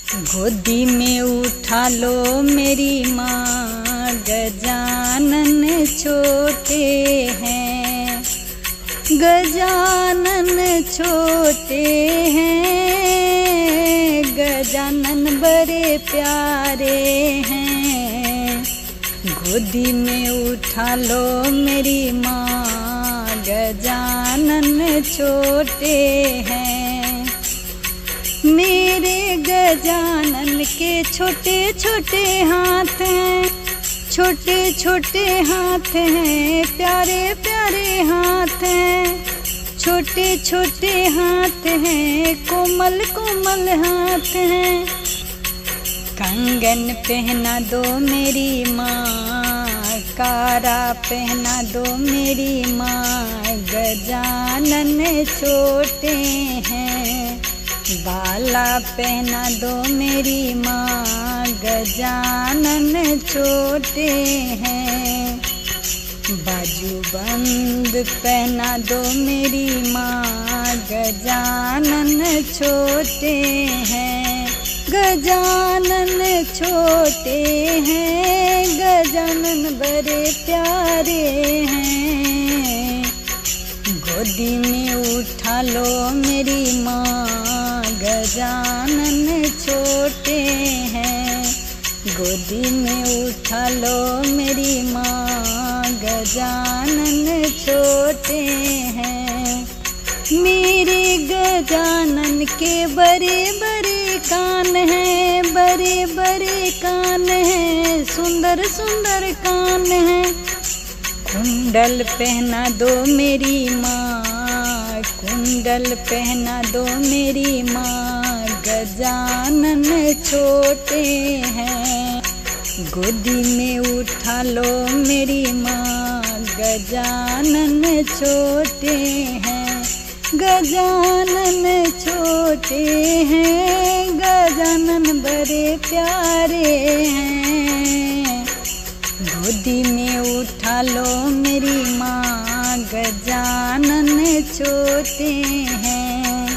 गोदी में उठा लो मेरी माँ, गजानन छोटे हैं, गजानन छोटे हैं, गजानन बड़े प्यारे हैं। गोदी में उठा लो मेरी माँ, गजानन छोटे हैं। मेरे गजानन के छोटे छोटे हाथ हैं, छोटे छोटे हाथ हैं, प्यारे प्यारे हाथ हैं, छोटे छोटे हाथ हैं, कोमल कोमल हाथ हैं। कंगन पहना दो मेरी माँ, कारा पहना दो मेरी माँ, गजानन छोटे हैं। बाला पहना दो मेरी माँ, गजानन छोटे हैं। बाजूबंद पहना दो मेरी माँ, गजानन छोटे हैं, गजानन छोटे हैं, गजानन बड़े प्यारे हैं। गोदी में उठा लो मेरी माँ, गजानन छोटे हैं। गोदी में उठा लो मेरी माँ, गजानन छोटे हैं। मेरे गजानन के बड़े बड़े कान हैं, बड़े बड़े कान हैं, सुंदर सुंदर कान हैं। कुंडल पहना दो मेरी माँ, कुंडल पहना दो मेरी माँ, गजानन छोटे हैं। गोदी में उठा लो मेरी माँ, गजानन छोटे हैं, गजानन छोटे हैं, गजानन बड़े प्यारे हैं। गोदी में उठा लो मेरी माँ, गजानन छोटे हैं।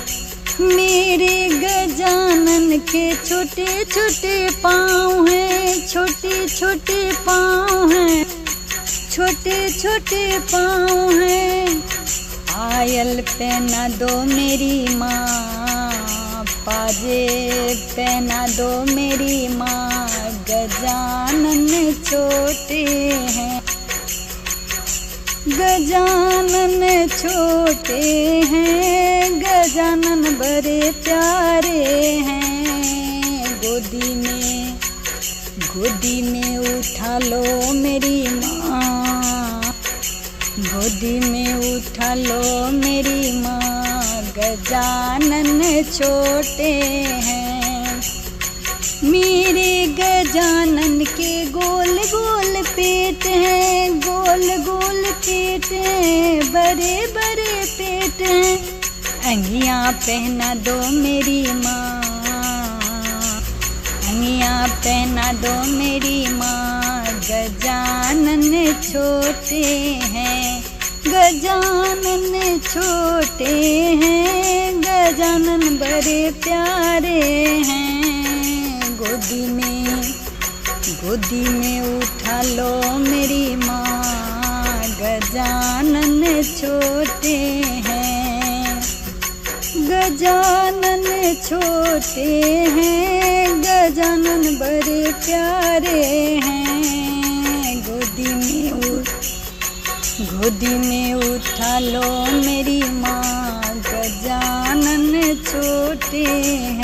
मेरे गजानन के छोटे छोटे पाँव हैं, छोटे छोटे पाँव हैं, छोटे छोटे पाँव हैं। पायल पहना दो मेरी माँ, पाजे पहना दो मेरी माँ, गजानन छोटे हैं, गजानन छोटे हैं, गजानन बड़े प्यारे हैं। गोदी में उठा लो मेरी माँ, गोदी में उठा लो मेरी माँ, गजानन छोटे हैं। मेरे गजानन के गोल गोल पेट हैं, गोल गोल पेट हैं, बड़े बड़े पेट हैं। अंगियाँ पहना दो मेरी माँ, अंगियाँ पहना दो मेरी माँ, गजानन छोटे हैं, गजानन छोटे हैं, गजानन बड़े प्यारे हैं। गोदी में उठा लो मेरी माँ, गजानन छोटे हैं, गजानन छोटे हैं, गजानन बड़े प्यारे हैं। गोदी में उठा लो मेरी माँ, गजानन छोटे हैं।